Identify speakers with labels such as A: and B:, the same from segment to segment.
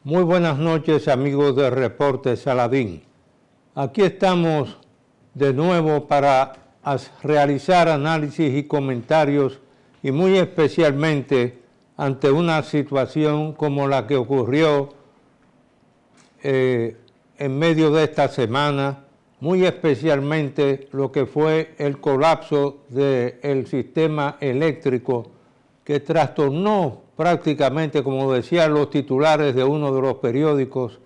A: Muy buenas noches, amigos de Reporte Saladín. Aquí estamos de nuevo para realizar análisis y comentarios, y muy especialmente ante una situación como la que ocurrió en medio de esta semana, muy especialmente lo que fue el colapso del sistema eléctrico que trastornó prácticamente, como decían los titulares de uno de los periódicos,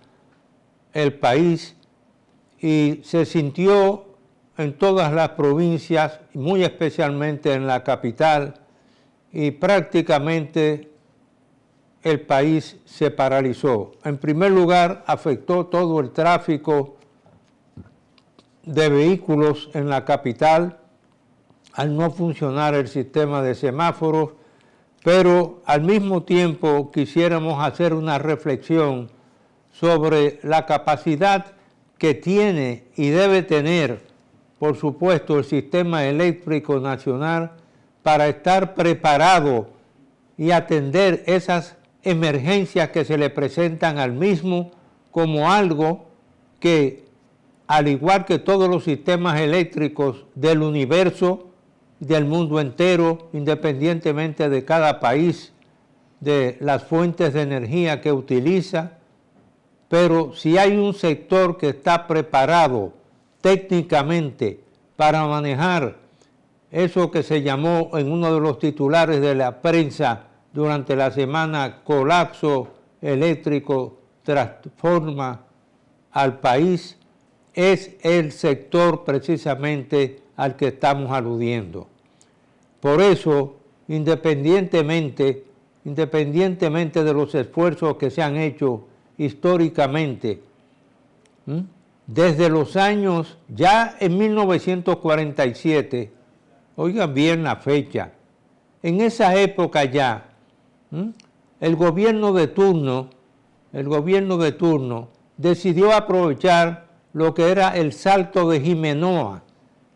A: el país, y se sintió en todas las provincias, muy especialmente en la capital, y prácticamente el país se paralizó. En primer lugar, afectó todo el tráfico de vehículos en la capital al no funcionar el sistema de semáforos, pero al mismo tiempo quisiéramos hacer una reflexión sobre la capacidad que tiene y debe tener, por supuesto, el sistema eléctrico nacional para estar preparado y atender esas emergencias que se le presentan al mismo como algo que, al igual que todos los sistemas eléctricos del universo, del mundo entero, independientemente de cada país, de las fuentes de energía que utiliza, pero si hay un sector que está preparado técnicamente para manejar eso que se llamó en uno de los titulares de la prensa durante la semana, colapso eléctrico transforma al país, es el sector precisamente al que estamos aludiendo. Por eso, independientemente de los esfuerzos que se han hecho históricamente, desde los años, ya en 1947, oigan bien la fecha, en esa época ya, el gobierno de turno decidió aprovechar lo que era el Salto de Jimenoa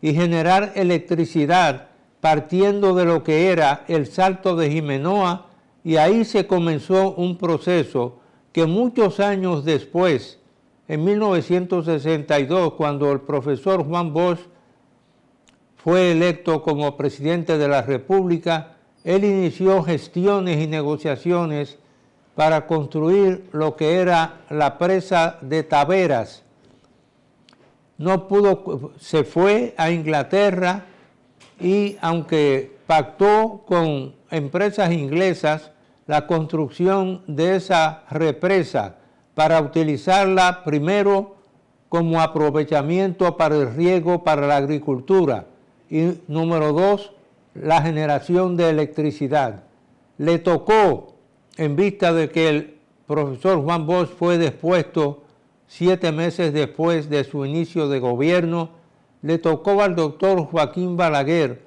A: y generar electricidad partiendo de lo que era el Salto de Jimenoa, y ahí se comenzó un proceso que muchos años después, en 1962, cuando el profesor Juan Bosch fue electo como presidente de la República, él inició gestiones y negociaciones para construir lo que era la presa de Taveras. No pudo, se fue a Inglaterra, y aunque pactó con empresas inglesas la construcción de esa represa para utilizarla primero como aprovechamiento para el riego para la agricultura, y número dos, la generación de electricidad, le tocó, en vista de que el profesor Juan Bosch fue depuesto 7 meses después de su inicio de gobierno, le tocó al doctor Joaquín Balaguer,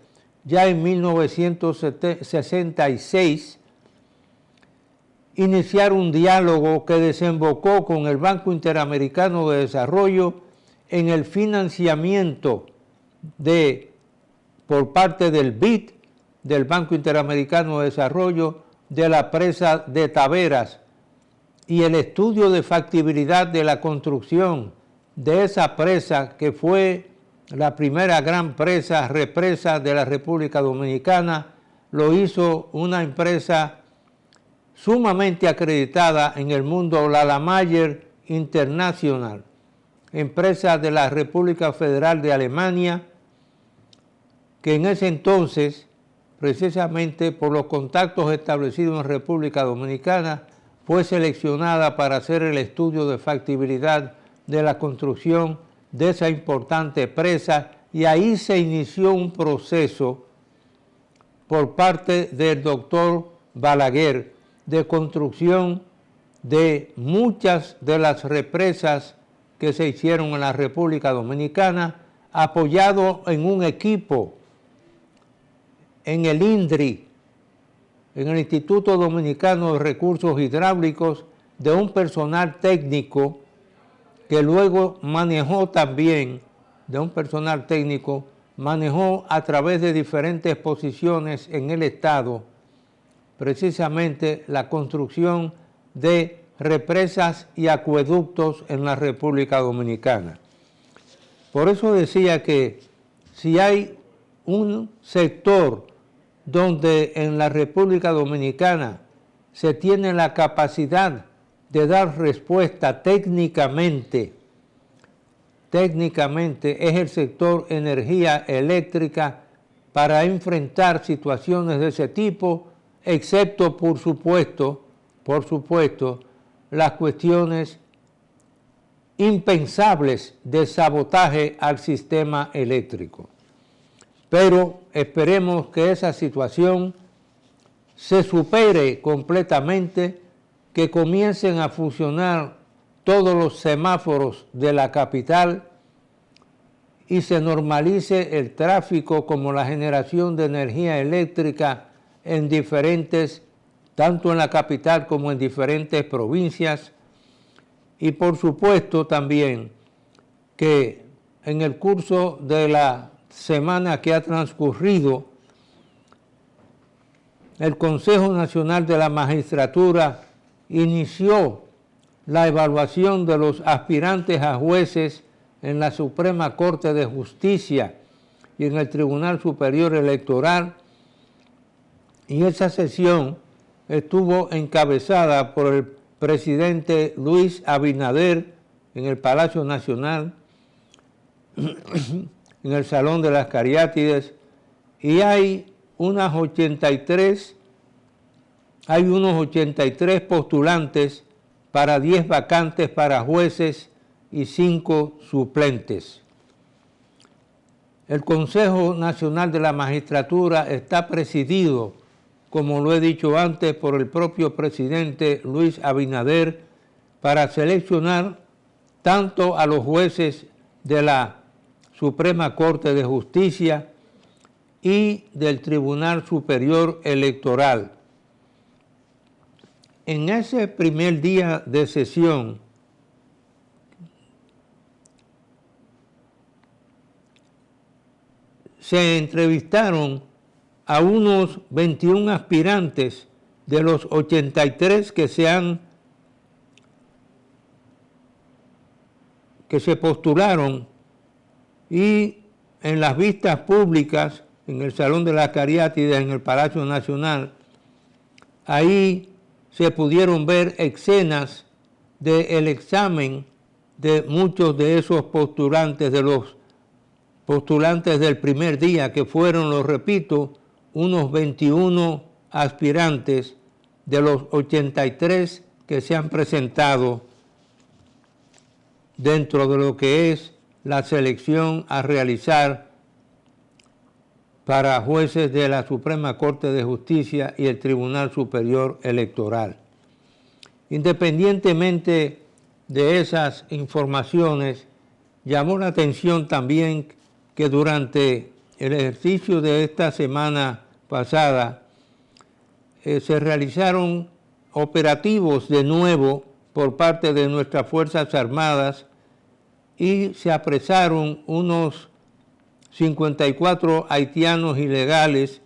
A: ya en 1966, iniciar un diálogo que desembocó con el Banco Interamericano de Desarrollo en el financiamiento por parte del BID, del Banco Interamericano de Desarrollo, de la presa de Taveras, y el estudio de factibilidad de la construcción de esa presa, que fue la primera gran represa de la República Dominicana, lo hizo una empresa sumamente acreditada en el mundo, la Lamayer International, empresa de la República Federal de Alemania, que en ese entonces, precisamente por los contactos establecidos en República Dominicana, fue seleccionada para hacer el estudio de factibilidad de la construcción de esa importante presa, y ahí se inició un proceso por parte del doctor Balaguer de construcción de muchas de las represas que se hicieron en la República Dominicana, apoyado en un equipo en el INDRI, en el Instituto Dominicano de Recursos Hidráulicos, de un personal técnico que luego manejó también, manejó a través de diferentes posiciones en el Estado, precisamente la construcción de represas y acueductos en la República Dominicana. Por eso decía que si hay un sector donde en la República Dominicana se tiene la capacidad de dar respuesta técnicamente es el sector energía eléctrica para enfrentar situaciones de ese tipo, excepto, por supuesto, las cuestiones impensables de sabotaje al sistema eléctrico. Pero esperemos que esa situación se supere completamente, que comiencen a funcionar todos los semáforos de la capital y se normalice el tráfico como la generación de energía eléctrica en diferentes, tanto en la capital como en diferentes provincias. Y por supuesto también que en el curso de la semana que ha transcurrido, el Consejo Nacional de la Magistratura inició la evaluación de los aspirantes a jueces en la Suprema Corte de Justicia y en el Tribunal Superior Electoral, y esa sesión estuvo encabezada por el presidente Luis Abinader en el Palacio Nacional, en el Salón de las Cariátides, y hay unos 83 postulantes para 10 vacantes para jueces y 5 suplentes. El Consejo Nacional de la Magistratura está presidido, como lo he dicho antes, por el propio presidente Luis Abinader, para seleccionar tanto a los jueces de la Suprema Corte de Justicia y del Tribunal Superior Electoral. En ese primer día de sesión, se entrevistaron a unos 21 aspirantes de los 83 que se postularon, y en las vistas públicas, en el Salón de las Cariátides, en el Palacio Nacional, ahí se pudieron ver escenas del examen de muchos de esos postulantes, de los postulantes del primer día, que fueron, lo repito, unos 21 aspirantes de los 83 que se han presentado dentro de lo que es la selección a realizar para jueces de la Suprema Corte de Justicia y el Tribunal Superior Electoral. Independientemente de esas informaciones, llamó la atención también que durante el ejercicio de esta semana pasada se realizaron operativos de nuevo por parte de nuestras Fuerzas Armadas y se apresaron unos 54 haitianos ilegales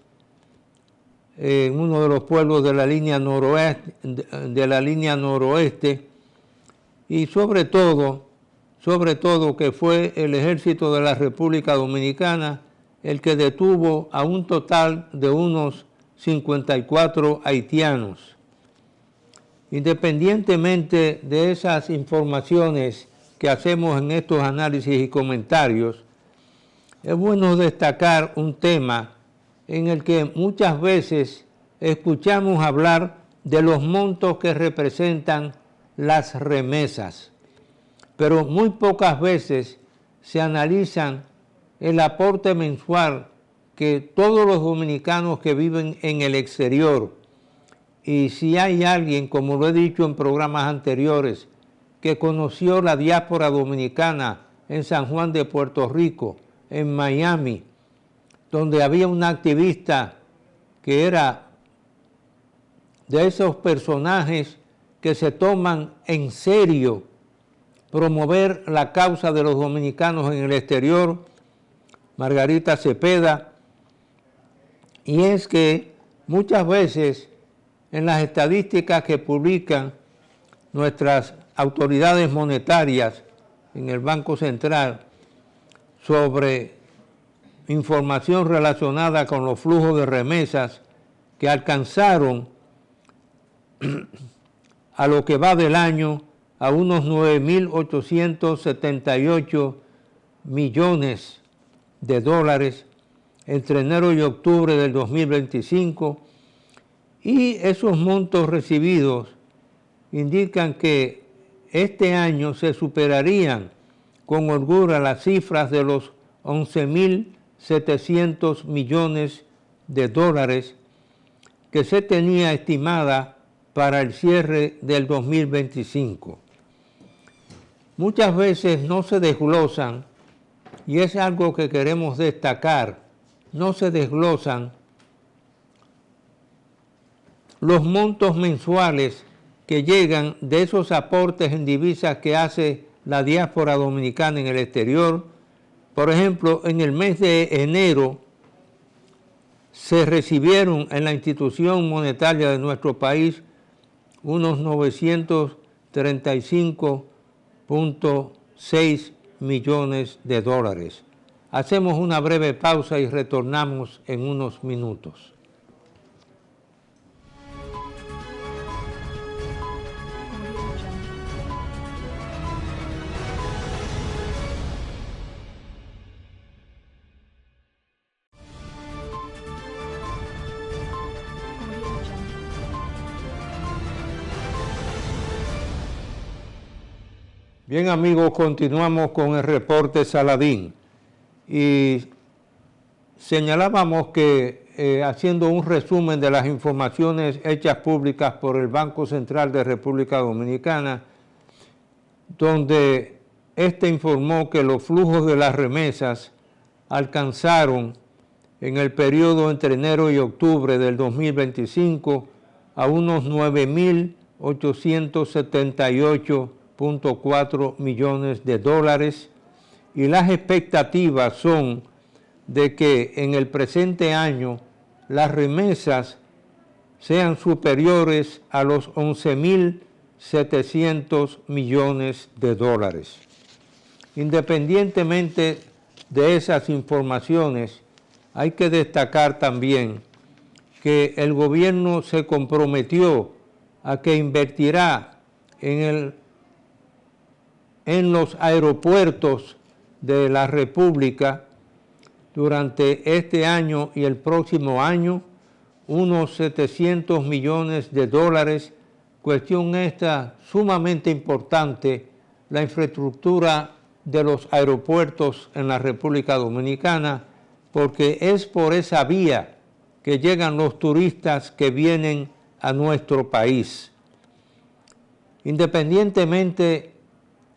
A: en uno de los pueblos de la línea noroeste, y sobre todo que fue el Ejército de la República Dominicana el que detuvo a un total de unos 54 haitianos. Independientemente de esas informaciones que hacemos en estos análisis y comentarios, es bueno destacar un tema en el que muchas veces escuchamos hablar de los montos que representan las remesas, pero muy pocas veces se analizan el aporte mensual que todos los dominicanos que viven en el exterior, y si hay alguien, como lo he dicho en programas anteriores, que conoció la diáspora dominicana en San Juan de Puerto Rico, en Miami, donde había una activista que era de esos personajes que se toman en serio promover la causa de los dominicanos en el exterior, Margarita Cepeda, y es que muchas veces en las estadísticas que publican nuestras autoridades monetarias en el Banco Central sobre información relacionada con los flujos de remesas que alcanzaron a lo que va del año a unos 9.878 millones de dólares entre enero y octubre del 2025, y esos montos recibidos indican que este año se superarían con holgura las cifras de los 11.700 millones de dólares que se tenía estimada para el cierre del 2025. Muchas veces no se desglosan, y es algo que queremos destacar, no se desglosan los montos mensuales que llegan de esos aportes en divisas que hace la diáspora dominicana en el exterior. Por ejemplo, en el mes de enero se recibieron en la institución monetaria de nuestro país unos 935.6 millones de dólares. Hacemos una breve pausa y retornamos en unos minutos. Bien, amigos, continuamos con el reporte Saladín y señalábamos que haciendo un resumen de las informaciones hechas públicas por el Banco Central de República Dominicana, donde este informó que los flujos de las remesas alcanzaron en el periodo entre enero y octubre del 2025 a unos 9.878.4 millones de dólares, y las expectativas son de que en el presente año las remesas sean superiores a los 11.700 millones de dólares. Independientemente de esas informaciones, hay que destacar también que el gobierno se comprometió a que invertirá en los aeropuertos de la República durante este año y el próximo año unos 700 millones de dólares, cuestión esta sumamente importante, la infraestructura de los aeropuertos en la República Dominicana, porque es por esa vía que llegan los turistas que vienen a nuestro país. Independientemente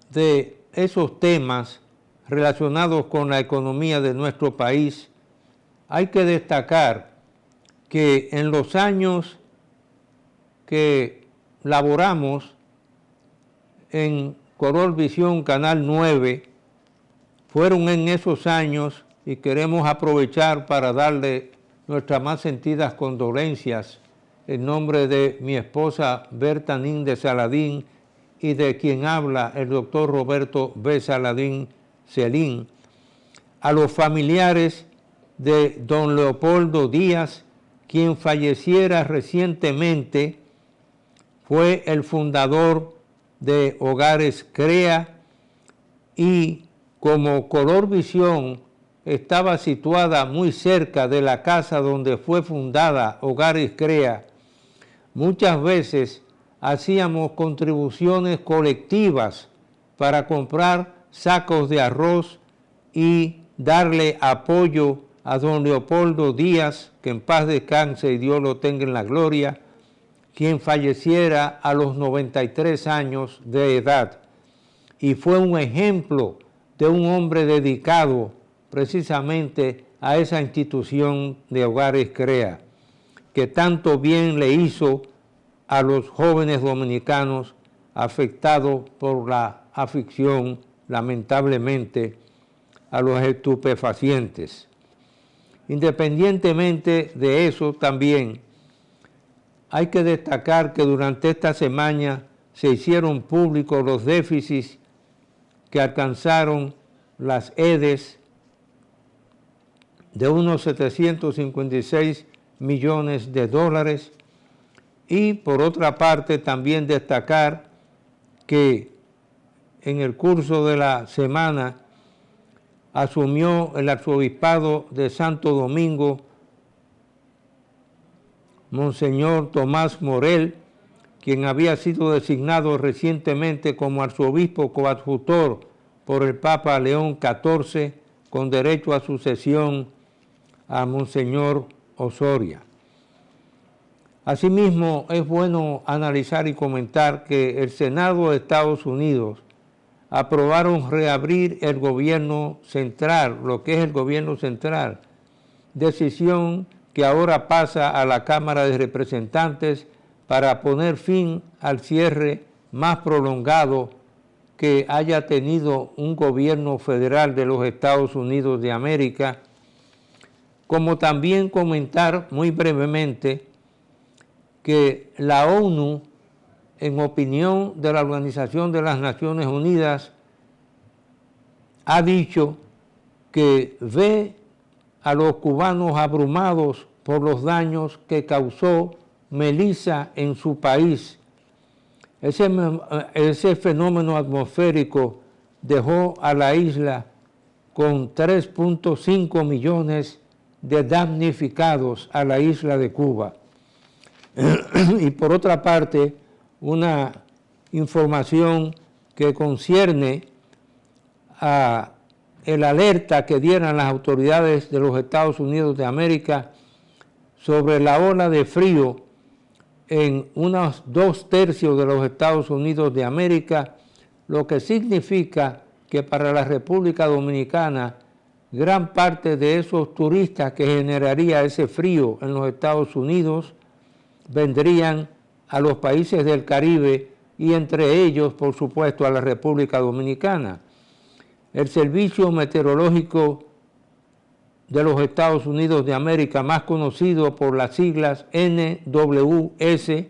A: de esos temas relacionados con la economía de nuestro país, hay que destacar que en los años que laboramos en Color Visión Canal 9, fueron en esos años, y queremos aprovechar para darle nuestras más sentidas condolencias en nombre de mi esposa Berta Nin Saladín y de quien habla el doctor Roberto B. Saladín Celín, a los familiares de don Leopoldo Díaz, quien falleciera recientemente. Fue el fundador de Hogares CREA, y como Color Visión estaba situada muy cerca de la casa donde fue fundada Hogares CREA, muchas veces hacíamos contribuciones colectivas para comprar sacos de arroz y darle apoyo a don Leopoldo Díaz, que en paz descanse y Dios lo tenga en la gloria, quien falleciera a los 93 años de edad. Y fue un ejemplo de un hombre dedicado precisamente a esa institución de Hogares CREA, que tanto bien le hizo a los jóvenes dominicanos afectados por la afición, lamentablemente, a los estupefacientes. Independientemente de eso, también hay que destacar que durante esta semana se hicieron públicos los déficits que alcanzaron las EDES de unos 756 millones de dólares. Y por otra parte también destacar que en el curso de la semana asumió el arzobispado de Santo Domingo Monseñor Tomás Morel, quien había sido designado recientemente como arzobispo coadjutor por el Papa León XIV, con derecho a sucesión a Monseñor Osoria. Asimismo, es bueno analizar y comentar que el Senado de Estados Unidos aprobaron reabrir el gobierno central, lo que es el gobierno central, decisión que ahora pasa a la Cámara de Representantes para poner fin al cierre más prolongado que haya tenido un gobierno federal de los Estados Unidos de América, como también comentar muy brevemente que la ONU, en opinión de la Organización de las Naciones Unidas, ha dicho que ve a los cubanos abrumados por los daños que causó Melissa en su país. Ese fenómeno atmosférico dejó a la isla con 3.5 millones de damnificados a la isla de Cuba. Y por otra parte, una información que concierne a el alerta que dieran las autoridades de los Estados Unidos de América sobre la ola de frío en unos 2/3 de los Estados Unidos de América, lo que significa que para la República Dominicana gran parte de esos turistas que generaría ese frío en los Estados Unidos vendrían a los países del Caribe y entre ellos, por supuesto, a la República Dominicana. El Servicio Meteorológico de los Estados Unidos de América, más conocido por las siglas NWS,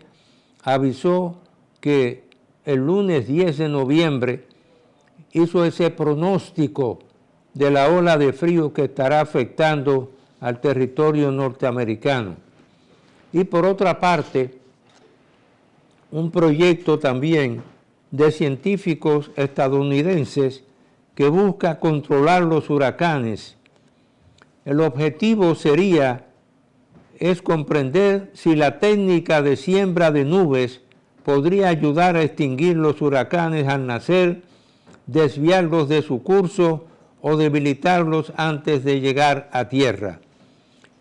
A: avisó que el lunes 10 de noviembre hizo ese pronóstico de la ola de frío que estará afectando al territorio norteamericano. Y por otra parte, un proyecto también de científicos estadounidenses que busca controlar los huracanes. El objetivo es comprender si la técnica de siembra de nubes podría ayudar a extinguir los huracanes al nacer, desviarlos de su curso o debilitarlos antes de llegar a tierra.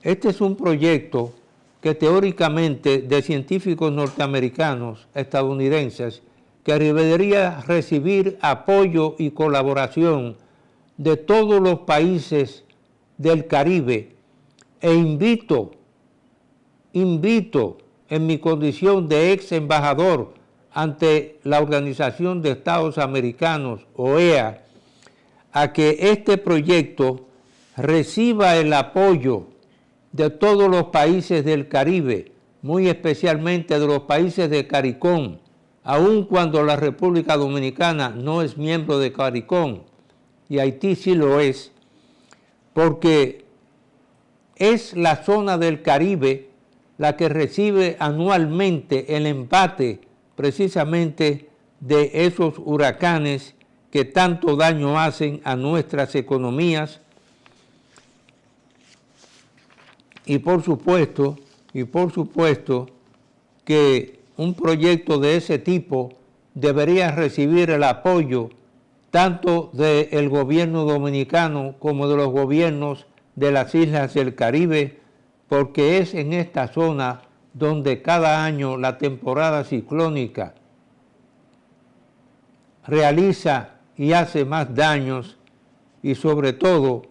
A: Este es un proyecto que teóricamente de científicos norteamericanos, estadounidenses, que debería recibir apoyo y colaboración de todos los países del Caribe. E invito en mi condición de ex embajador ante la Organización de Estados Americanos, OEA, a que este proyecto reciba el apoyo de todos los países del Caribe, muy especialmente de los países de CARICOM, aun cuando la República Dominicana no es miembro de CARICOM, y Haití sí lo es, porque es la zona del Caribe la que recibe anualmente el embate precisamente de esos huracanes que tanto daño hacen a nuestras economías. Y por supuesto que un proyecto de ese tipo debería recibir el apoyo tanto del gobierno dominicano como de los gobiernos de las islas del Caribe, porque es en esta zona donde cada año la temporada ciclónica realiza y hace más daños, y sobre todo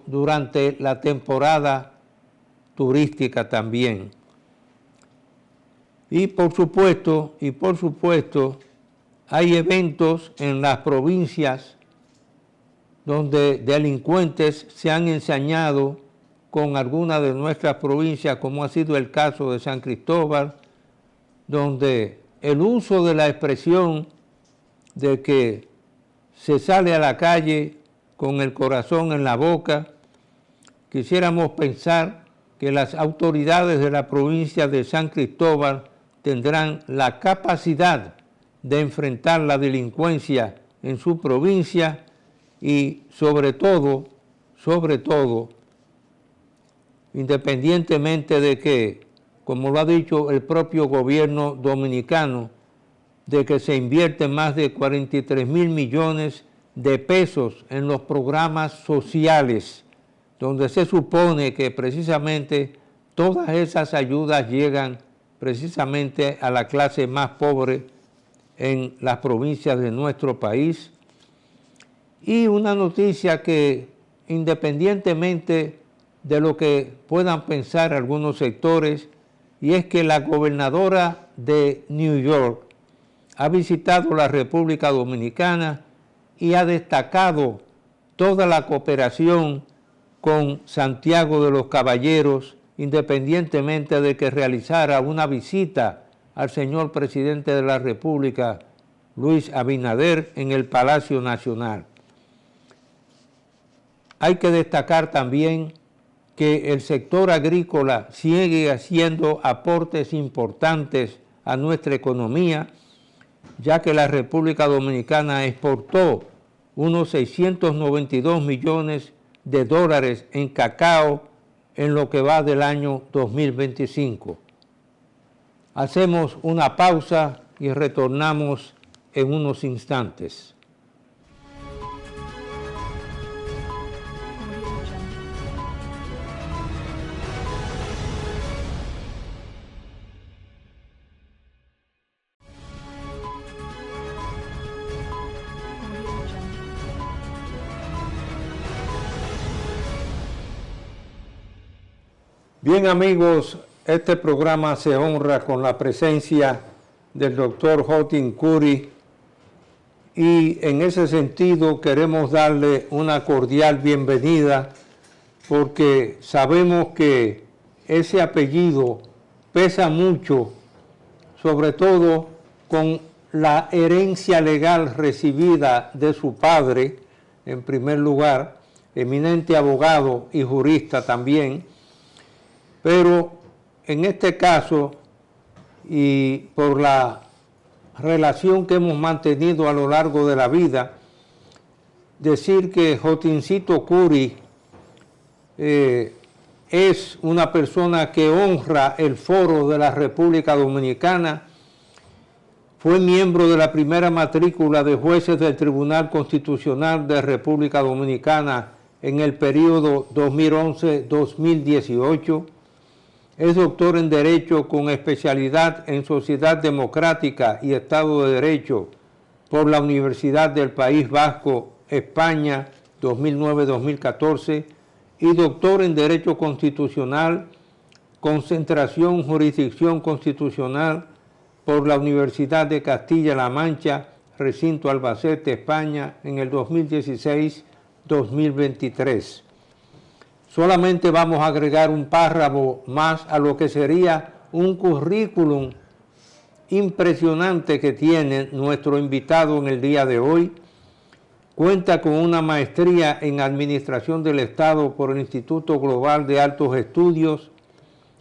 A: durante la temporada turística también. Y por supuesto, hay eventos en las provincias donde delincuentes se han ensañado con algunas de nuestras provincias, como ha sido el caso de San Cristóbal, donde el uso de la expresión de que se sale a la calle con el corazón en la boca, quisiéramos pensar que las autoridades de la provincia de San Cristóbal tendrán la capacidad de enfrentar la delincuencia en su provincia y sobre todo, independientemente de que, como lo ha dicho el propio gobierno dominicano, de que se invierten más de 43.000 millones de pesos en los programas sociales, donde se supone que precisamente todas esas ayudas llegan precisamente a la clase más pobre en las provincias de nuestro país. Y una noticia que, independientemente de lo que puedan pensar algunos sectores, y es que la gobernadora de New York ha visitado la República Dominicana y ha destacado toda la cooperación con Santiago de los Caballeros, independientemente de que realizara una visita al señor presidente de la República, Luis Abinader, en el Palacio Nacional. Hay que destacar también que el sector agrícola sigue haciendo aportes importantes a nuestra economía, ya que la República Dominicana exportó unos 692 millones de dólares en cacao en lo que va del año 2025. Hacemos una pausa y retornamos en unos instantes. Bien, amigos, este programa se honra con la presencia del doctor Houghton Coury y en ese sentido queremos darle una cordial bienvenida porque sabemos que ese apellido pesa mucho, sobre todo con la herencia legal recibida de su padre, en primer lugar, eminente abogado y jurista también. Pero en este caso, y por la relación que hemos mantenido a lo largo de la vida, decir que Houghtoncito Coury es una persona que honra el foro de la República Dominicana, fue miembro de la primera matrícula de jueces del Tribunal Constitucional de República Dominicana en el periodo 2011-2018, es doctor en Derecho con especialidad en Sociedad Democrática y Estado de Derecho por la Universidad del País Vasco, España, 2009-2014, y doctor en Derecho Constitucional, concentración Jurisdicción Constitucional por la Universidad de Castilla-La Mancha, Recinto Albacete, España, en el 2016-2023. Solamente vamos a agregar un párrafo más a lo que sería un currículum impresionante que tiene nuestro invitado en el día de hoy. Cuenta con una maestría en Administración del Estado por el Instituto Global de Altos Estudios,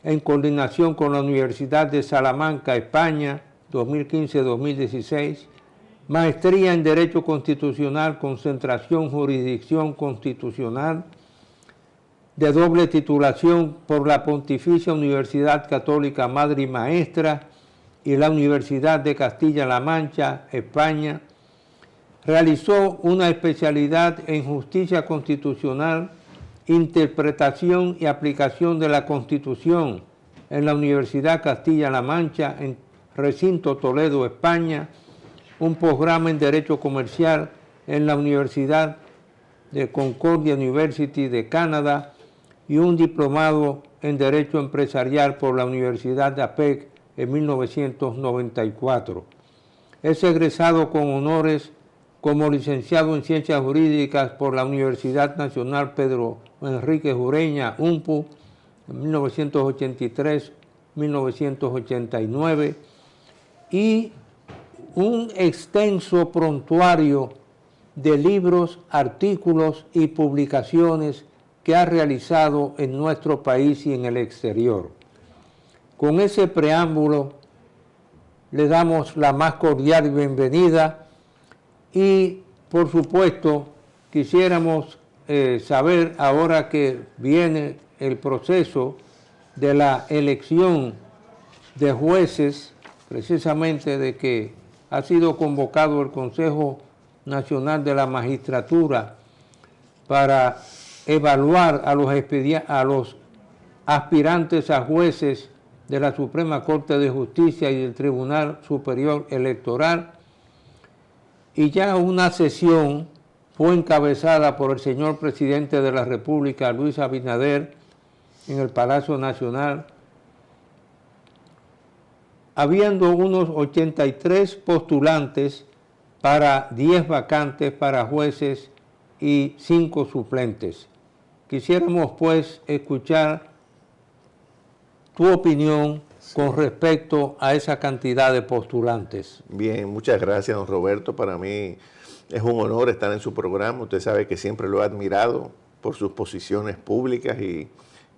A: en coordinación con la Universidad de Salamanca, España, 2015-2016, maestría en Derecho Constitucional, concentración Jurisdicción Constitucional, de doble titulación por la Pontificia Universidad Católica Madre y Maestra y la Universidad de Castilla-La Mancha, España. Realizó una especialidad en Justicia Constitucional, Interpretación y Aplicación de la Constitución en la Universidad Castilla-La Mancha, en Recinto Toledo, España, un programa en Derecho Comercial en la Universidad de Concordia University de Canadá y un diplomado en Derecho Empresarial por la Universidad de APEC en 1994. Es egresado con honores como licenciado en Ciencias Jurídicas por la Universidad Nacional Pedro Enrique Ureña, UNPU, en 1983-1989, y un extenso prontuario de libros, artículos y publicaciones que ha realizado en nuestro país y en el exterior. Con ese preámbulo, le damos la más cordial bienvenida y, por supuesto, quisiéramos saber, ahora que viene el proceso de la elección de jueces, precisamente de que ha sido convocado el Consejo Nacional de la Magistratura para evaluar a los aspirantes a jueces de la Suprema Corte de Justicia y del Tribunal Superior Electoral, y ya una sesión fue encabezada por el señor presidente de la República, Luis Abinader, en el Palacio Nacional, habiendo unos 83 postulantes para 10 vacantes para jueces y 5 suplentes. Quisiéramos pues escuchar tu opinión con respecto a esa cantidad de postulantes.
B: Bien, muchas gracias, don Roberto. Para mí es un honor estar en su programa. Usted sabe que siempre lo he admirado por sus posiciones públicas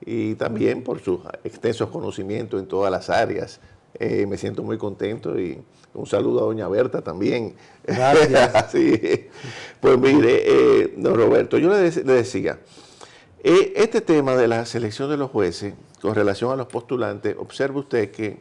B: y también por sus extensos conocimientos en todas las áreas. Me siento muy contento y un saludo a doña Berta también.
A: Gracias.
B: Sí. Pues mire, don Roberto, yo le decía, este tema de la selección de los jueces con relación a los postulantes, observe usted que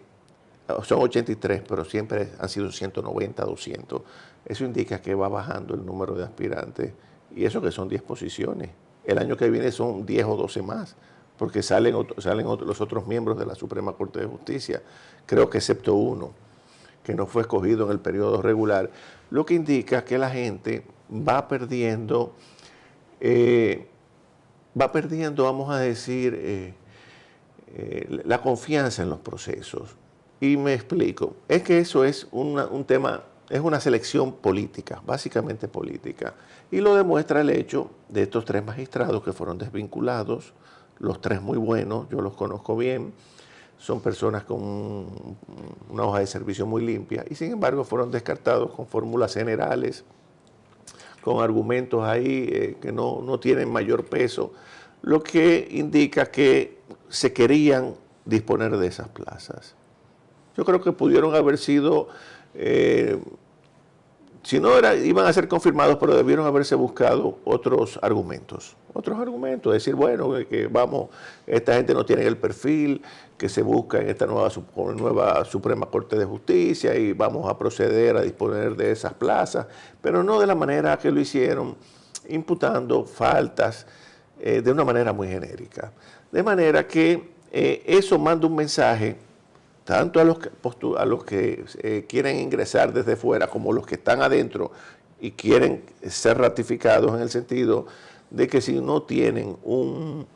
B: son 83, pero siempre han sido 190, 200. Eso indica que va bajando el número de aspirantes, y eso que son 10 posiciones. El año que viene son 10 o 12 más, porque salen los otros miembros de la Suprema Corte de Justicia, creo que excepto uno, que no fue escogido en el periodo regular, lo que indica que la gente va perdiendo, vamos a decir, la confianza en los procesos. Y me explico, es que eso es un tema, es una selección política, básicamente política, y lo demuestra el hecho de estos 3 magistrados que fueron desvinculados, los 3 muy buenos, yo los conozco bien, son personas con una hoja de servicio muy limpia, y sin embargo fueron descartados con fórmulas generales, con argumentos ahí que no tienen mayor peso, lo que indica que se querían disponer de esas plazas. Yo creo que pudieron haber sido, si no iban a ser confirmados, pero debieron haberse buscado otros argumentos, decir, bueno, que vamos, esta gente no tiene el perfil que se busca en esta nueva Suprema Corte de Justicia y vamos a proceder a disponer de esas plazas, pero no de la manera que lo hicieron, imputando faltas de una manera muy genérica. De manera que eso manda un mensaje tanto a los que quieren ingresar desde fuera como los que están adentro y quieren ser ratificados, en el sentido de que si no tienen un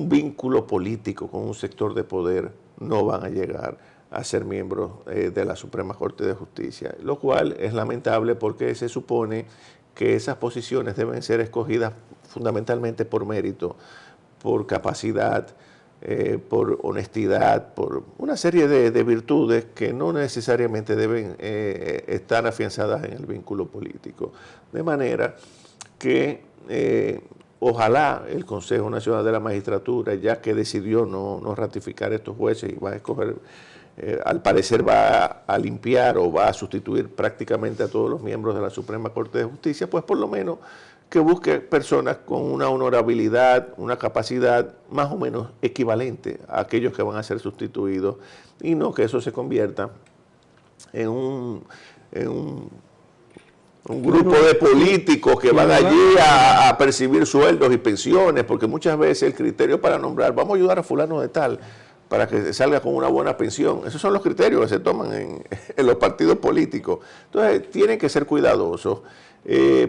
B: vínculo político con un sector de poder, no van a llegar a ser miembros de la Suprema Corte de Justicia, lo cual es lamentable porque se supone que esas posiciones deben ser escogidas fundamentalmente por mérito, por capacidad, por honestidad, por una serie de virtudes que no necesariamente deben estar afianzadas en el vínculo político. De manera que ojalá el Consejo Nacional de la Magistratura, ya que decidió no ratificar estos jueces y va a escoger, al parecer va a limpiar o va a sustituir prácticamente a todos los miembros de la Suprema Corte de Justicia, pues por lo menos que busque personas con una honorabilidad, una capacidad más o menos equivalente a aquellos que van a ser sustituidos, y no que eso se convierta en un grupo de políticos que van allí a percibir sueldos y pensiones, porque muchas veces el criterio para nombrar, vamos a ayudar a fulano de tal, para que salga con una buena pensión, esos son los criterios que se toman en los partidos políticos. Entonces tienen que ser cuidadosos.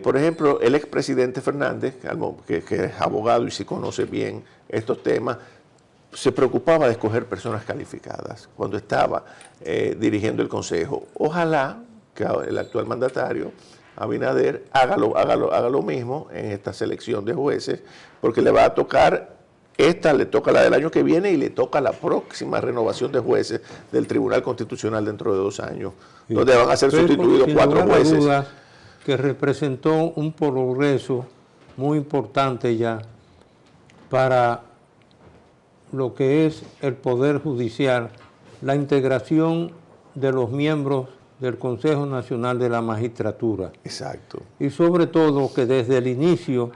B: Por ejemplo, el expresidente Fernández, que es abogado y sí conoce bien estos temas, se preocupaba de escoger personas calificadas cuando estaba dirigiendo el Consejo. Ojalá que el actual mandatario, Abinader, haga lo mismo en esta selección de jueces, porque le va a tocar esta le toca la del año que viene y le toca la próxima renovación de jueces del Tribunal Constitucional dentro de 2 años, sí, donde van a ser sustituidos 4 jueces.
A: Duda, que representó un progreso muy importante ya para lo que es el Poder Judicial, la integración de los miembros del Consejo Nacional de la Magistratura.
B: Exacto.
A: Y sobre todo que desde el inicio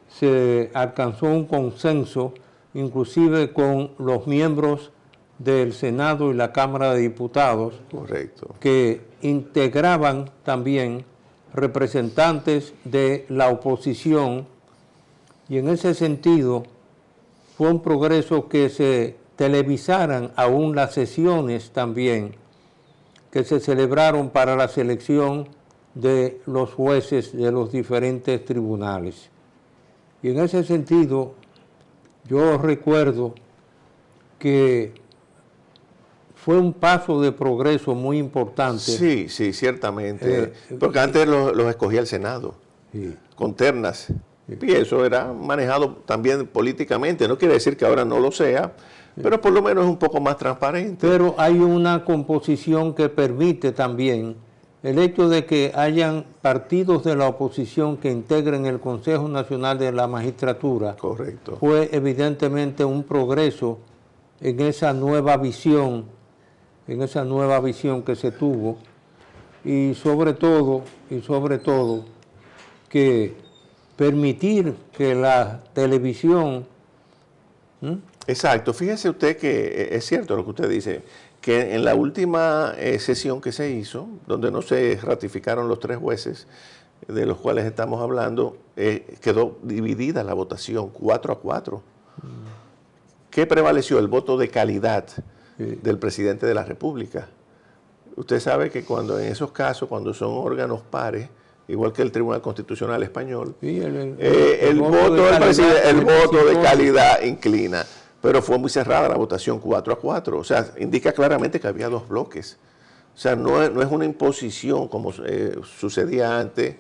A: se alcanzó un consenso, inclusive con los miembros del Senado y la Cámara de Diputados,
B: correcto,
A: que integraban también representantes de la oposición, y en ese sentido fue un progreso que se televisaran aún las sesiones también que se celebraron para la selección de los jueces de los diferentes tribunales. Y en ese sentido, yo recuerdo que fue un paso de progreso muy importante.
B: Sí, sí, ciertamente, porque antes los escogía el Senado, sí, con ternas, sí, y eso era manejado también políticamente. No quiere decir que ahora no lo sea, sí, pero por lo menos es un poco más transparente.
A: Pero hay una composición que permite también el hecho de que hayan partidos de la oposición que integren el Consejo Nacional de la Magistratura.
B: Correcto.
A: Fue evidentemente un progreso en esa nueva visión, que se tuvo, y sobre todo que permitir que la televisión...
B: Exacto, fíjese usted que es cierto lo que usted dice, que en la última sesión que se hizo, donde no se ratificaron los 3 jueces de los cuales estamos hablando, quedó dividida la votación, 4-4. ¿Qué prevaleció? El voto de calidad, sí, del presidente de la República. Usted sabe que cuando en esos casos, cuando son órganos pares, igual que el Tribunal Constitucional Español, sí, el voto de calidad inclina. Pero fue muy cerrada la votación, 4-4. O sea, indica claramente que había 2 bloques. O sea, no es una imposición como sucedía antes,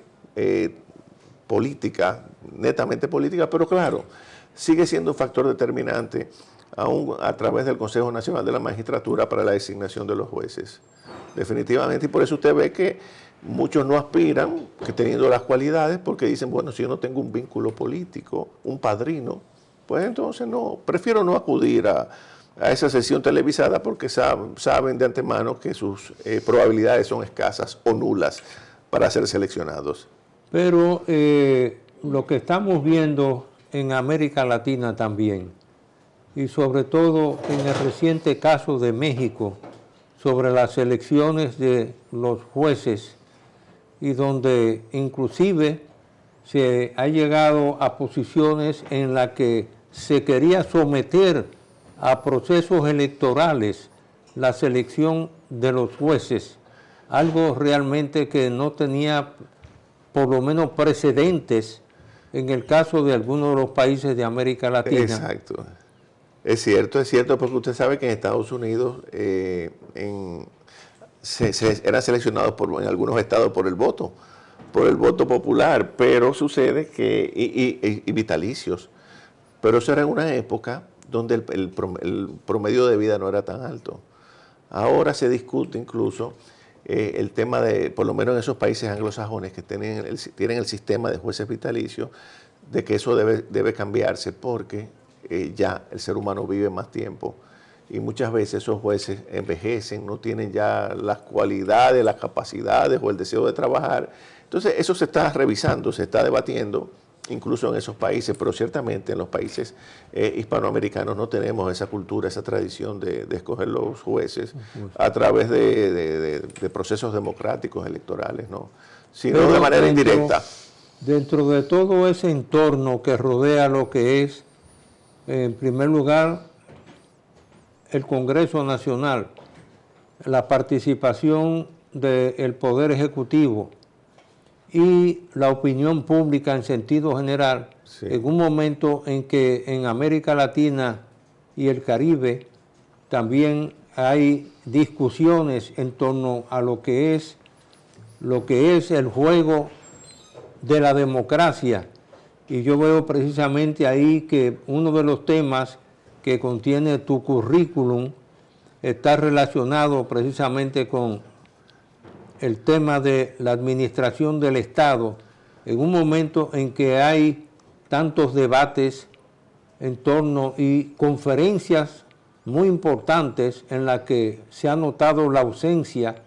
B: política, netamente política, pero claro, sigue siendo un factor determinante aún a través del Consejo Nacional de la Magistratura para la designación de los jueces. Definitivamente, y por eso usted ve que muchos no aspiran, que teniendo las cualidades, porque dicen, bueno, si yo no tengo un vínculo político, un padrino, pues entonces no, prefiero no acudir a esa sesión televisada porque saben de antemano que sus probabilidades son escasas o nulas para ser seleccionados.
A: Pero lo que estamos viendo en América Latina también, y sobre todo en el reciente caso de México, sobre las elecciones de los jueces, y donde inclusive se ha llegado a posiciones en las que se quería someter a procesos electorales la selección de los jueces, algo realmente que no tenía por lo menos precedentes en el caso de algunos de los países de América Latina.
B: Exacto. Es cierto, porque usted sabe que en Estados Unidos eran seleccionados en algunos estados por el voto popular, pero sucede que, y vitalicios, pero eso era en una época donde el promedio de vida no era tan alto. Ahora se discute incluso el tema de, por lo menos en esos países anglosajones que tienen el sistema de jueces vitalicios, de que eso debe cambiarse porque ya el ser humano vive más tiempo y muchas veces esos jueces envejecen, no tienen ya las cualidades, las capacidades o el deseo de trabajar. Entonces eso se está revisando, se está debatiendo incluso en esos países, pero ciertamente en los países hispanoamericanos no tenemos esa cultura, esa tradición de escoger los jueces a través de procesos democráticos electorales, ¿no? Sino de manera indirecta.
A: Dentro de todo ese entorno que rodea lo que es, en primer lugar, el Congreso Nacional, la participación del Poder Ejecutivo y la opinión pública en sentido general, sí, en un momento en que en América Latina y el Caribe también hay discusiones en torno a lo que es el juego de la democracia y yo veo precisamente ahí que uno de los temas que contiene tu currículum está relacionado precisamente con el tema de la administración del Estado, en un momento en que hay tantos debates en torno y conferencias muy importantes en las que se ha notado la ausencia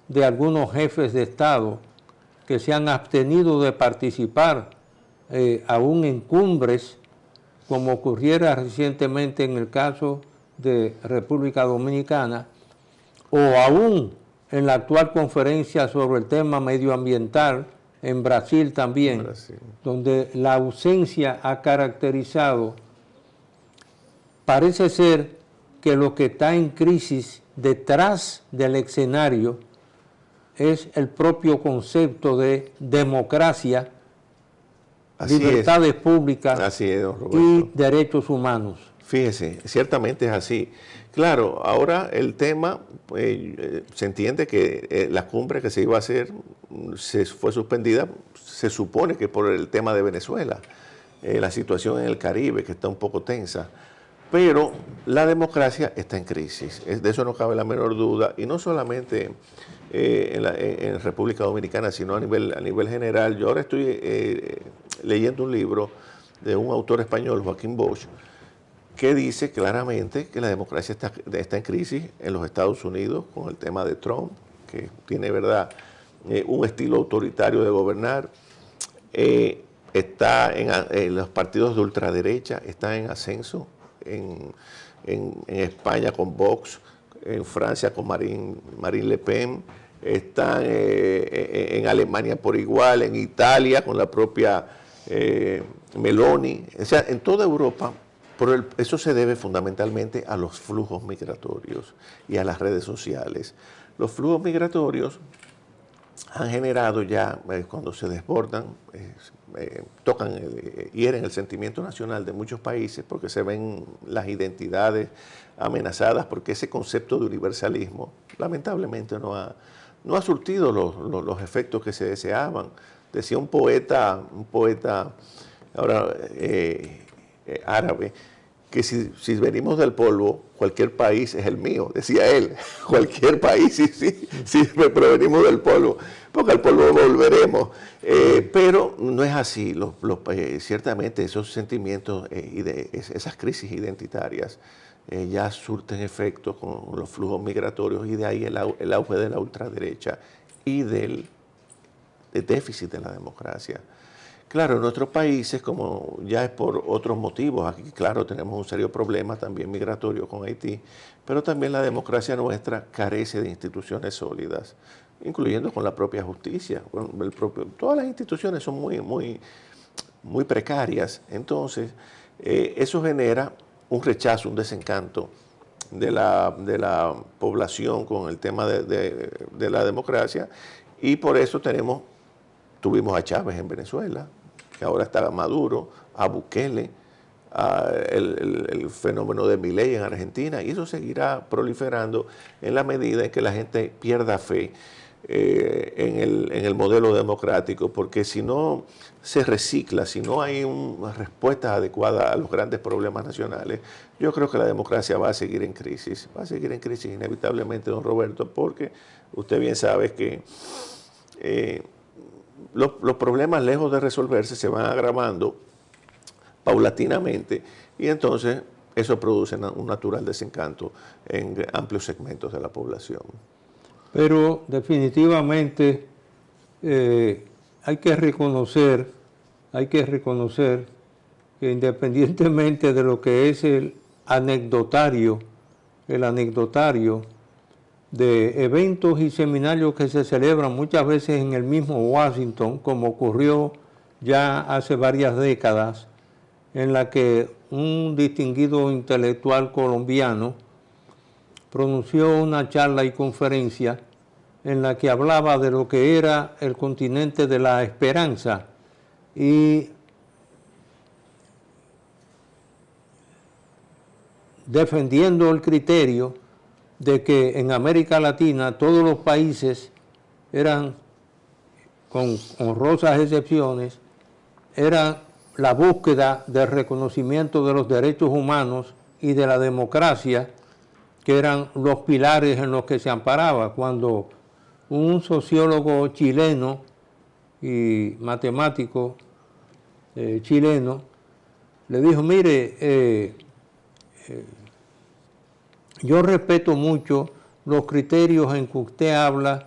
A: de algunos jefes de Estado que se han abstenido de participar aún en cumbres, como ocurriera recientemente en el caso de República Dominicana, o aún en la actual conferencia sobre el tema medioambiental en Brasil también, donde la ausencia ha caracterizado. Parece ser que lo que está en crisis detrás del escenario es el propio concepto de democracia, libertades públicas y derechos humanos.
B: Fíjese, ciertamente es así. Claro, ahora el tema, se entiende que la cumbre que se iba a hacer se fue suspendida, se supone que por el tema de Venezuela, la situación en el Caribe que está un poco tensa, pero la democracia está en crisis, de eso no cabe la menor duda, y no solamente en República Dominicana, sino a nivel general. Yo ahora estoy leyendo un libro de un autor español, Joaquín Bosch, que dice claramente que la democracia está en crisis en los Estados Unidos con el tema de Trump, que tiene, ¿verdad?, un estilo autoritario de gobernar. Está en los partidos de ultraderecha, están en ascenso en España con Vox, en Francia con Marine Le Pen, están en Alemania por igual, en Italia con la propia Meloni, o sea, en toda Europa. Eso se debe fundamentalmente a los flujos migratorios y a las redes sociales. Los flujos migratorios han generado ya, cuando se desbordan, tocan, hieren el sentimiento nacional de muchos países porque se ven las identidades amenazadas, porque ese concepto de universalismo lamentablemente no ha surtido los efectos que se deseaban. Decía un poeta ahora árabe, que si venimos del polvo, cualquier país es el mío, decía él, cualquier país, sí, pero venimos del polvo, porque al polvo volveremos. Pero no es así, ciertamente esos sentimientos y esas crisis identitarias ya surten efectos con los flujos migratorios, y de ahí el auge de la ultraderecha y del déficit de la democracia. Claro, en nuestros países, como ya es por otros motivos, aquí claro tenemos un serio problema también migratorio con Haití, pero también la democracia nuestra carece de instituciones sólidas, incluyendo con la propia justicia. Todas las instituciones son muy precarias. Entonces, eso genera un rechazo, un desencanto de la población con el tema de la democracia, y por eso tuvimos a Chávez en Venezuela, que ahora está Maduro, a Bukele, el fenómeno de Milei en Argentina, y eso seguirá proliferando en la medida en que la gente pierda fe en el modelo democrático, porque si no se recicla, si no hay una respuesta adecuada a los grandes problemas nacionales, yo creo que la democracia va a seguir en crisis inevitablemente, don Roberto, porque usted bien sabe que los problemas, lejos de resolverse, se van agravando paulatinamente, y entonces eso produce un natural desencanto en amplios segmentos de la población.
A: Pero definitivamente hay que reconocer que independientemente de lo que es el anecdotario de eventos y seminarios que se celebran muchas veces en el mismo Washington, como ocurrió ya hace varias décadas, en la que un distinguido intelectual colombiano pronunció una charla y conferencia en la que hablaba de lo que era el continente de la esperanza, y defendiendo el criterio de que en América Latina todos los países eran, con honrosas excepciones, eran la búsqueda del reconocimiento de los derechos humanos y de la democracia, que eran los pilares en los que se amparaba. Cuando un sociólogo chileno y matemático chileno le dijo, mire, yo respeto mucho los criterios en que usted habla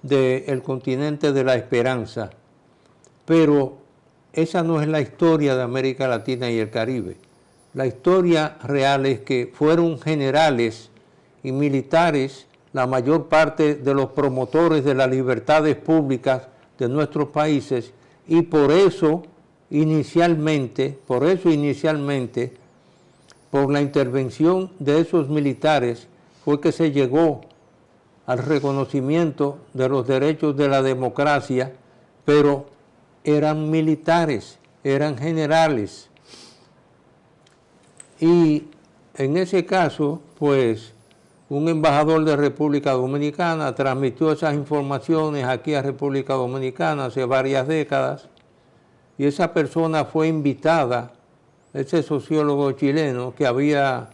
A: del continente de la esperanza, pero esa no es la historia de América Latina y el Caribe. La historia real es que fueron generales y militares la mayor parte de los promotores de las libertades públicas de nuestros países, y por eso inicialmente, por la intervención de esos militares fue que se llegó al reconocimiento de los derechos de la democracia, pero eran militares, eran generales. Y en ese caso, pues, un embajador de República Dominicana transmitió esas informaciones aquí a República Dominicana hace varias décadas, y esa persona fue invitada, ese sociólogo chileno que había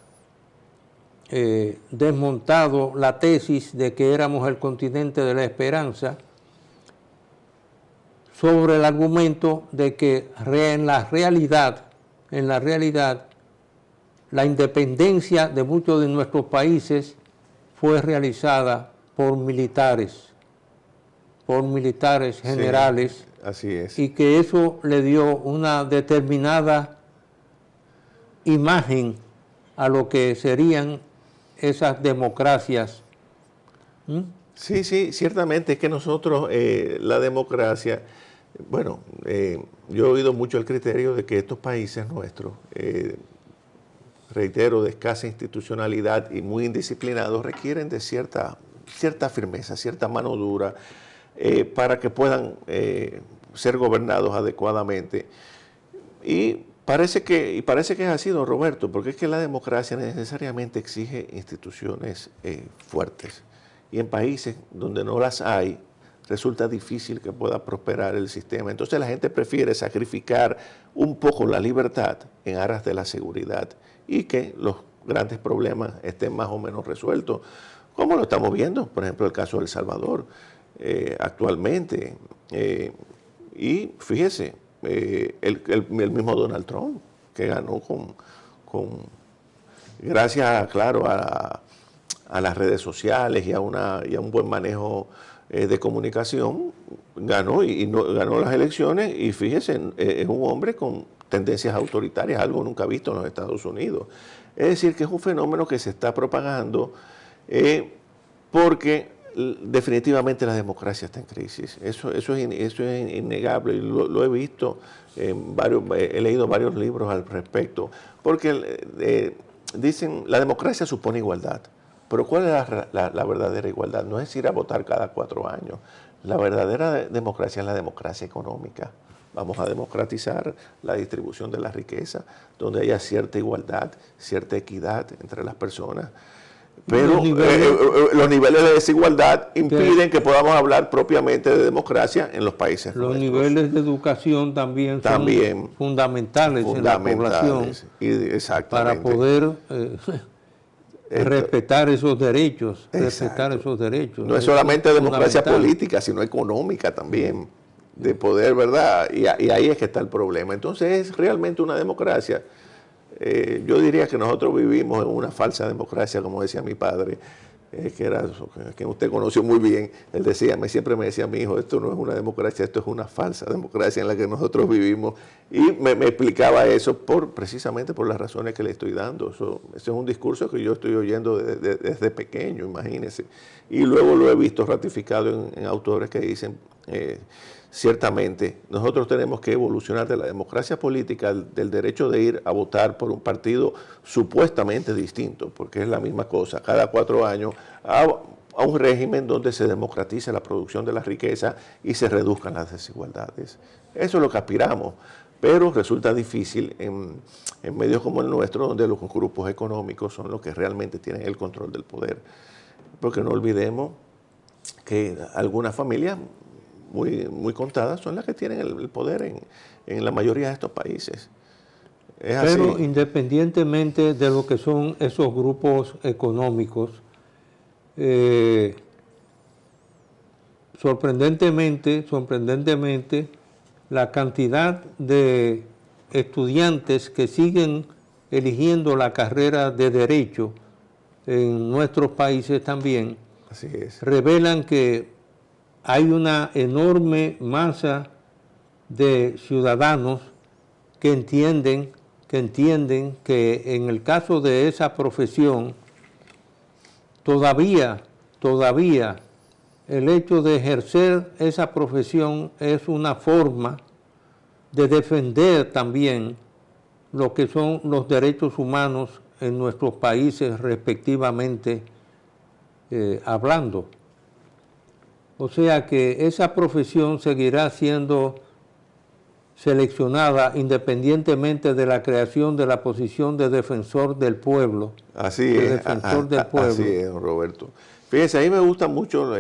A: desmontado la tesis de que éramos el continente de la esperanza, sobre el argumento de que en la realidad, la independencia de muchos de nuestros países fue realizada por militares generales.
B: Sí, así es.
A: Y que eso le dio una determinada imagen a lo que serían esas democracias.
B: Sí, ciertamente es que nosotros, la democracia, bueno, yo he oído mucho el criterio de que estos países nuestros, reitero, de escasa institucionalidad y muy indisciplinados, requieren de cierta firmeza, cierta mano dura, para que puedan ser gobernados adecuadamente. Y parece que es así, don Roberto, porque es que la democracia necesariamente exige instituciones fuertes. Y en países donde no las hay, resulta difícil que pueda prosperar el sistema. Entonces la gente prefiere sacrificar un poco la libertad en aras de la seguridad y que los grandes problemas estén más o menos resueltos, como lo estamos viendo, por ejemplo, el caso de El Salvador actualmente. Y fíjese, el mismo Donald Trump, que ganó gracias, claro, a las redes sociales y a un buen manejo de comunicación, ganó ganó las elecciones, y fíjese, es un hombre con tendencias autoritarias, algo nunca visto en los Estados Unidos. Es decir, que es un fenómeno que se está propagando porque definitivamente la democracia está en crisis. Eso es innegable, y lo he visto, he leído varios libros al respecto, porque dicen, la democracia supone igualdad. Pero ¿cuál es la verdadera igualdad? No es ir a votar cada 4 años. La verdadera democracia es la democracia económica. Vamos a democratizar la distribución de la riqueza, donde haya cierta igualdad, cierta equidad entre las personas. Pero los niveles de desigualdad impiden que podamos hablar propiamente de democracia en los países
A: Los
B: nuestros.
A: niveles de educación también son fundamentales en la población, para poder respetar esos derechos.
B: No es solamente democracia política, sino económica también, de poder, ¿verdad? Y ahí es que está el problema. Entonces es realmente una democracia. Yo diría que nosotros vivimos en una falsa democracia, como decía mi padre, que usted conoció muy bien. Él siempre me decía, mi hijo, esto no es una democracia, esto es una falsa democracia en la que nosotros vivimos. Y me explicaba eso precisamente por las razones que le estoy dando. Ese es un discurso que yo estoy oyendo desde pequeño, imagínense. Y luego lo he visto ratificado en autores que dicen, ciertamente, nosotros tenemos que evolucionar de la democracia política, del derecho de ir a votar por un partido supuestamente distinto, porque es la misma cosa, cada 4 años, a un régimen donde se democratice la producción de la riqueza y se reduzcan las desigualdades. Eso es lo que aspiramos, pero resulta difícil en medios como el nuestro, donde los grupos económicos son los que realmente tienen el control del poder. Porque no olvidemos que algunas familias muy contadas son las que tienen el poder en la mayoría de estos países. Es
A: Pero
B: así.
A: independientemente de lo que son esos grupos económicos, sorprendentemente, la cantidad de estudiantes que siguen eligiendo la carrera de Derecho en nuestros países también
B: Así es.
A: revelan que hay una enorme masa de ciudadanos que entienden que en el caso de esa profesión todavía el hecho de ejercer esa profesión es una forma de defender también lo que son los derechos humanos en nuestros países respectivamente hablando. O sea que esa profesión seguirá siendo seleccionada independientemente de la creación de la posición de defensor del pueblo.
B: Así es, así es, don Roberto. Fíjense, a mí me gustan mucho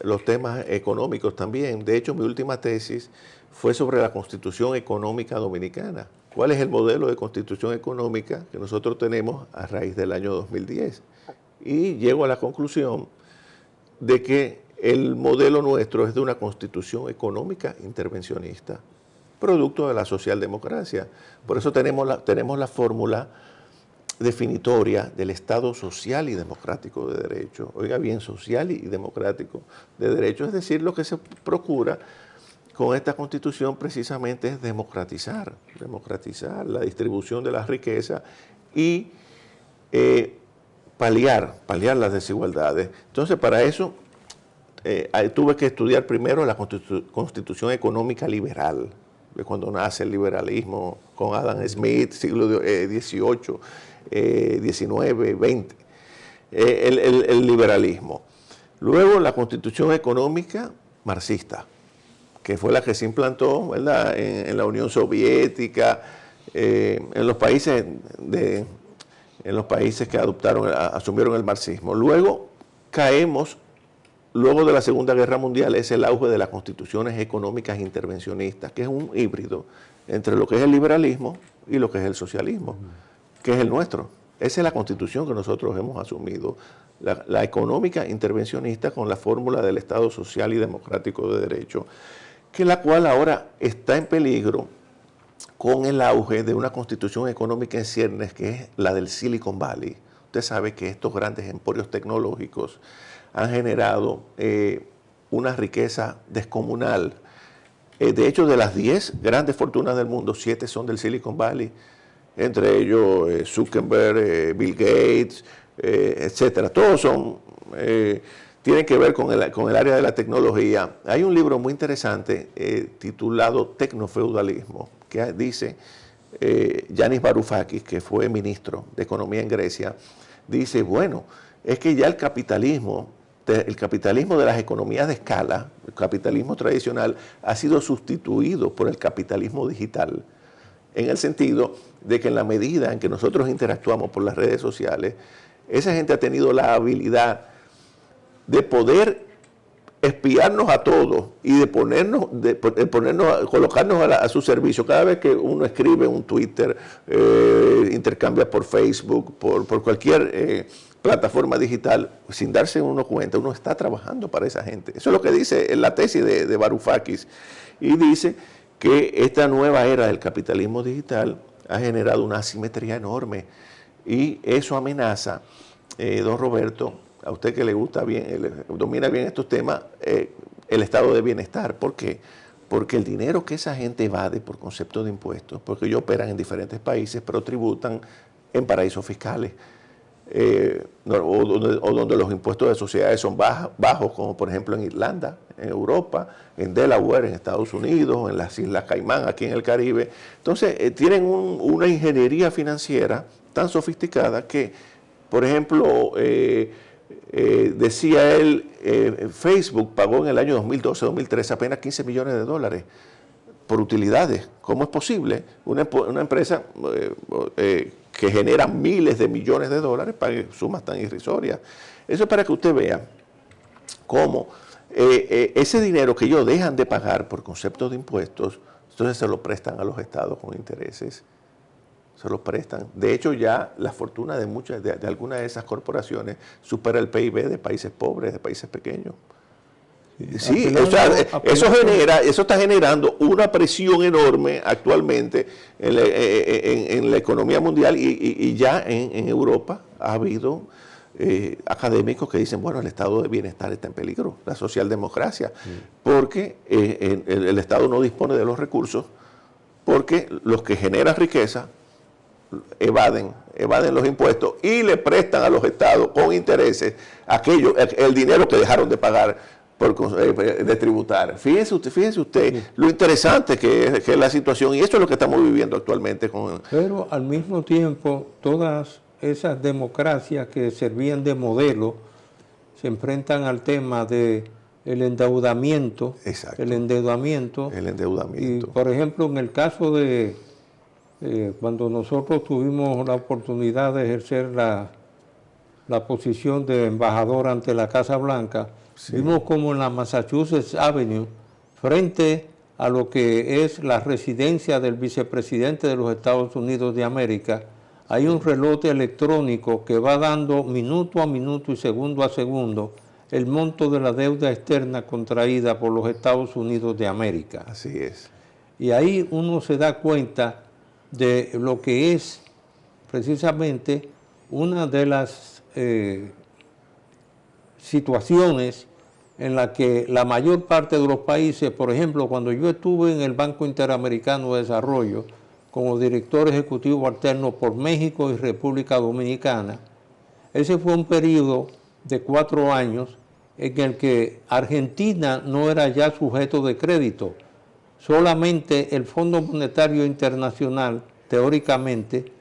B: los temas económicos también. De hecho, mi última tesis fue sobre la Constitución Económica Dominicana. ¿Cuál es el modelo de constitución económica que nosotros tenemos a raíz del año 2010? Y llego a la conclusión de que el modelo nuestro es de una constitución económica intervencionista, producto de la socialdemocracia. Por eso tenemos la fórmula definitoria del Estado social y democrático de derecho. Oiga bien, social y democrático de derecho, es decir, lo que se procura con esta constitución precisamente es democratizar la distribución de la riqueza y paliar las desigualdades. Entonces, para eso tuve que estudiar primero la Constitución Económica Liberal, de cuando nace el liberalismo con Adam Smith, siglo XVIII, XIX, XX, el liberalismo. Luego la Constitución Económica Marxista, que fue la que se implantó, ¿verdad?, en la Unión Soviética, en los países que asumieron el marxismo. Luego luego de la Segunda Guerra Mundial, es el auge de las constituciones económicas intervencionistas, que es un híbrido entre lo que es el liberalismo y lo que es el socialismo, que es el nuestro. Esa es la constitución que nosotros hemos asumido, la económica intervencionista con la fórmula del Estado social y democrático de derecho, que la cual ahora está en peligro con el auge de una constitución económica en ciernes, que es la del Silicon Valley. Usted sabe que estos grandes emporios tecnológicos han generado una riqueza descomunal. De hecho, de las 10 grandes fortunas del mundo, 7 son del Silicon Valley, entre ellos Zuckerberg, Bill Gates, etcétera. Todos tienen que ver con el área de la tecnología. Hay un libro muy interesante titulado Tecnofeudalismo, que dice Yanis Varoufakis, que fue ministro de Economía en Grecia, dice, bueno, es que ya el capitalismo de las economías de escala, el capitalismo tradicional, ha sido sustituido por el capitalismo digital, en el sentido de que en la medida en que nosotros interactuamos por las redes sociales, esa gente ha tenido la habilidad de poder espiarnos a todos y de colocarnos a su servicio. Cada vez que uno escribe un Twitter, intercambia por Facebook, por cualquier plataforma digital, sin darse uno cuenta, uno está trabajando para esa gente. Eso es lo que dice en la tesis de Varoufakis. Y dice que esta nueva era del capitalismo digital ha generado una asimetría enorme y eso amenaza, don Roberto, a usted que le gusta bien, domina bien estos temas, el estado de bienestar. ¿Por qué? Porque el dinero que esa gente evade por concepto de impuestos, porque ellos operan en diferentes países, pero tributan en paraísos fiscales, o donde los impuestos de sociedades son bajos, como por ejemplo en Irlanda, en Europa, en Delaware, en Estados Unidos, en las Islas Caimán, aquí en el Caribe. Entonces, tienen una ingeniería financiera tan sofisticada que, por ejemplo, decía él, Facebook pagó en el año 2012-2013 apenas $15 millones por utilidades. ¿Cómo es posible? Una empresa que genera miles de millones de dólares pague sumas tan irrisorias. Eso es para que usted vea cómo ese dinero que ellos dejan de pagar por concepto de impuestos, entonces se lo prestan a los estados con intereses. Se lo prestan. De hecho, ya la fortuna de de algunas de esas corporaciones supera el PIB de países pobres, de países pequeños. Sí, o sea, eso está generando una presión enorme actualmente en la economía mundial y ya en Europa ha habido académicos que dicen, bueno, el estado de bienestar está en peligro, la socialdemocracia, porque el Estado no dispone de los recursos, porque los que generan riqueza evaden los impuestos y le prestan a los estados con intereses el dinero que dejaron de pagar de tributar. Fíjese usted lo interesante que es la situación, y eso es lo que estamos viviendo actualmente.
A: Pero al mismo tiempo, todas esas democracias que servían de modelo se enfrentan al tema de el endeudamiento.
B: Exacto.
A: El endeudamiento. Y, por ejemplo, en el caso de cuando nosotros tuvimos la oportunidad de ejercer la posición de embajador ante la Casa Blanca, sí, vimos como en la Massachusetts Avenue, frente a lo que es la residencia del vicepresidente de los Estados Unidos de América, hay un reloj electrónico que va dando minuto a minuto y segundo a segundo el monto de la deuda externa contraída por los Estados Unidos de América.
B: Así es.
A: Y ahí uno se da cuenta de lo que es precisamente una de las situaciones en la que la mayor parte de los países, por ejemplo, cuando yo estuve en el Banco Interamericano de Desarrollo como director ejecutivo alterno por México y República Dominicana, ese fue un periodo de 4 años en el que Argentina no era ya sujeto de crédito, solamente el Fondo Monetario Internacional, teóricamente,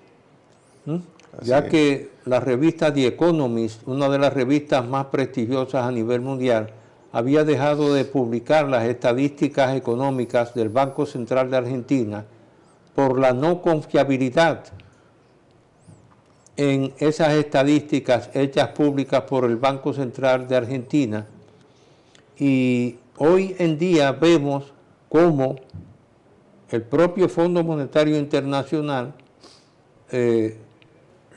A: ya que la revista The Economist, una de las revistas más prestigiosas a nivel mundial, había dejado de publicar las estadísticas económicas del Banco Central de Argentina por la no confiabilidad en esas estadísticas hechas públicas por el Banco Central de Argentina. Y hoy en día vemos cómo el propio Fondo Monetario Internacional le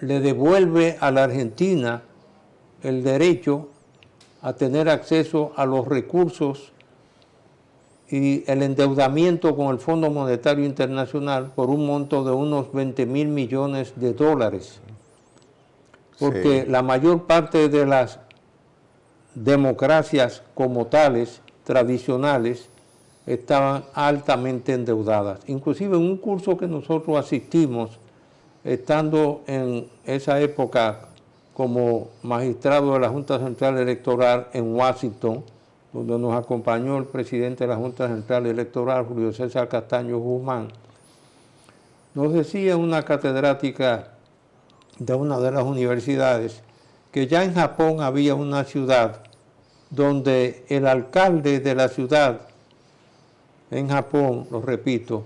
A: devuelve a la Argentina el derecho a tener acceso a los recursos y el endeudamiento con el Fondo Monetario Internacional por un monto de unos 20.000 millones de dólares. Porque sí, la mayor parte de las democracias como tales, tradicionales, estaban altamente endeudadas. Inclusive en un curso que nosotros asistimos, estando en esa época como magistrado de la Junta Central Electoral en Washington, donde nos acompañó el presidente de la Junta Central Electoral, Julio César Castaño Guzmán, nos decía una catedrática de una de las universidades que ya en Japón había una ciudad donde el alcalde de la ciudad en Japón, lo repito,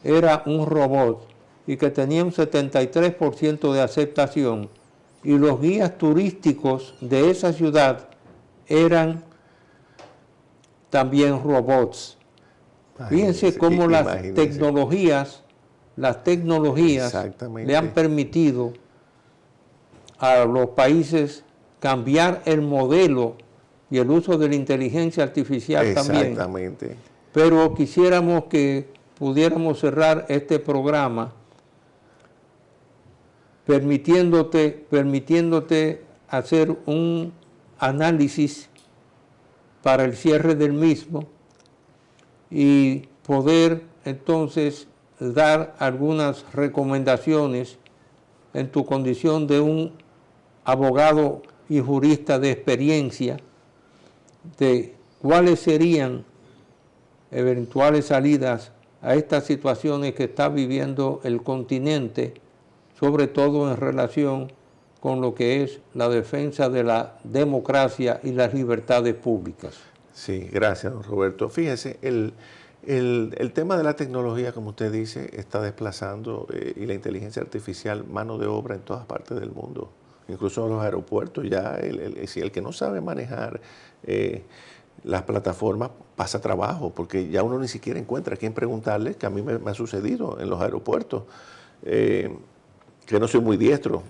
A: era un robot y que tenía un 73% de aceptación, y los guías turísticos de esa ciudad eran también robots. Fíjense cómo las tecnologías le han permitido a los países cambiar el modelo y el uso de la inteligencia artificial también.
B: Exactamente.
A: Pero quisiéramos que pudiéramos cerrar este programa permitiéndote hacer un análisis para el cierre del mismo y poder entonces dar algunas recomendaciones en tu condición de un abogado y jurista de experiencia de cuáles serían eventuales salidas a estas situaciones que está viviendo el continente, sobre todo en relación con lo que es la defensa de la democracia y las libertades públicas.
B: Sí, gracias, don Roberto. Fíjese, el tema de la tecnología, como usted dice, está desplazando y la inteligencia artificial, mano de obra en todas partes del mundo, incluso en los aeropuertos. Ya el que no sabe manejar las plataformas pasa trabajo, porque ya uno ni siquiera encuentra a quién preguntarle, que a mí me ha sucedido en los aeropuertos, que no soy muy diestro,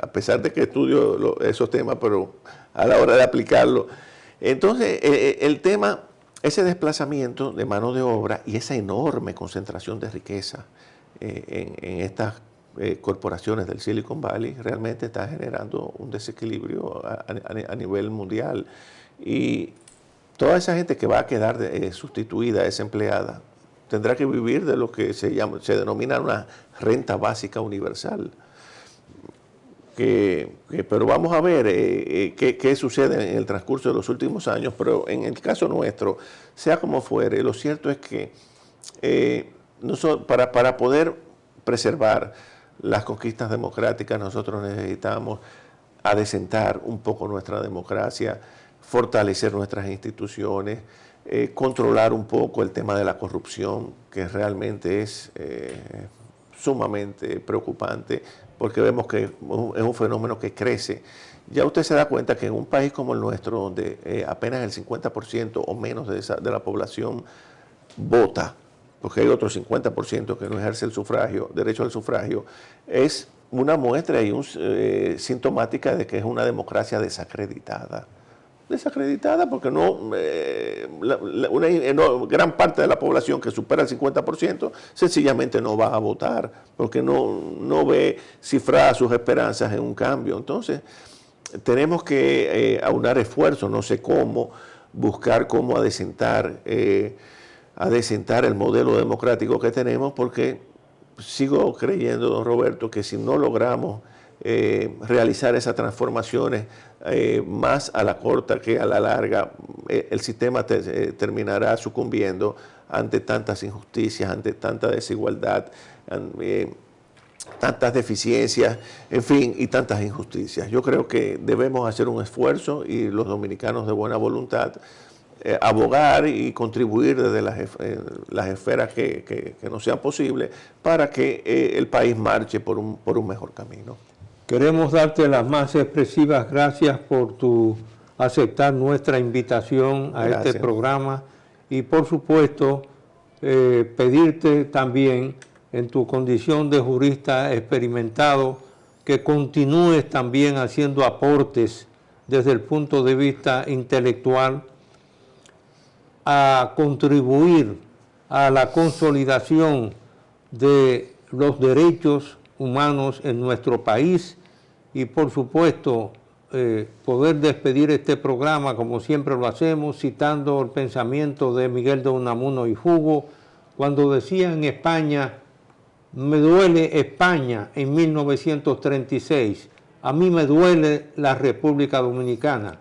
B: a pesar de que estudio esos temas, pero a la hora de aplicarlo. Entonces, el tema, ese desplazamiento de mano de obra y esa enorme concentración de riqueza en estas corporaciones del Silicon Valley realmente está generando un desequilibrio a nivel mundial. Y toda esa gente que va a quedar sustituida, desempleada, tendrá que vivir de lo que se denomina una renta básica universal. Pero vamos a ver qué sucede en el transcurso de los últimos años, pero en el caso nuestro, sea como fuere, lo cierto es que para poder preservar las conquistas democráticas nosotros necesitamos adecentar un poco nuestra democracia, fortalecer nuestras instituciones, controlar un poco el tema de la corrupción, que realmente es sumamente preocupante, porque vemos que es un fenómeno que crece. Ya usted se da cuenta que en un país como el nuestro, donde apenas el 50% o menos de la población vota, porque hay otro 50% que no ejerce el sufragio, derecho al sufragio, es una muestra y sintomática de que es una democracia desacreditada. Desacreditada porque una gran parte de la población que supera el 50% sencillamente no va a votar porque no ve cifradas sus esperanzas en un cambio. Entonces, tenemos que aunar esfuerzos, no sé cómo, buscar cómo adecentar el modelo democrático que tenemos, porque sigo creyendo, don Roberto, que si no logramos realizar esas transformaciones más a la corta que a la larga, el sistema terminará sucumbiendo ante tantas injusticias, ante tanta desigualdad, tantas deficiencias, en fin, y tantas injusticias. Yo creo que debemos hacer un esfuerzo, y los dominicanos de buena voluntad, abogar y contribuir desde las esferas que nos sean posibles para que el país marche por un mejor camino.
A: Queremos darte las más expresivas gracias por aceptar nuestra invitación a este programa y, por supuesto, pedirte también, en tu condición de jurista experimentado, que continúes también haciendo aportes desde el punto de vista intelectual a contribuir a la consolidación de los derechos humanos en nuestro país y, por supuesto, poder despedir este programa, como siempre lo hacemos, citando el pensamiento de Miguel de Unamuno y Hugo, cuando decía en España: me duele España en 1936, a mí me duele la República Dominicana.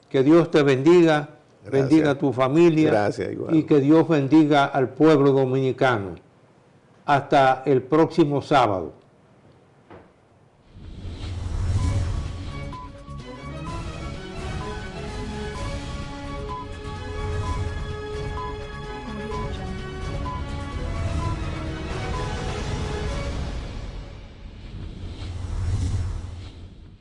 A: Que Dios te bendiga. Gracias. Bendiga a tu familia.
B: Gracias,
A: y que Dios bendiga al pueblo dominicano. Hasta el próximo sábado.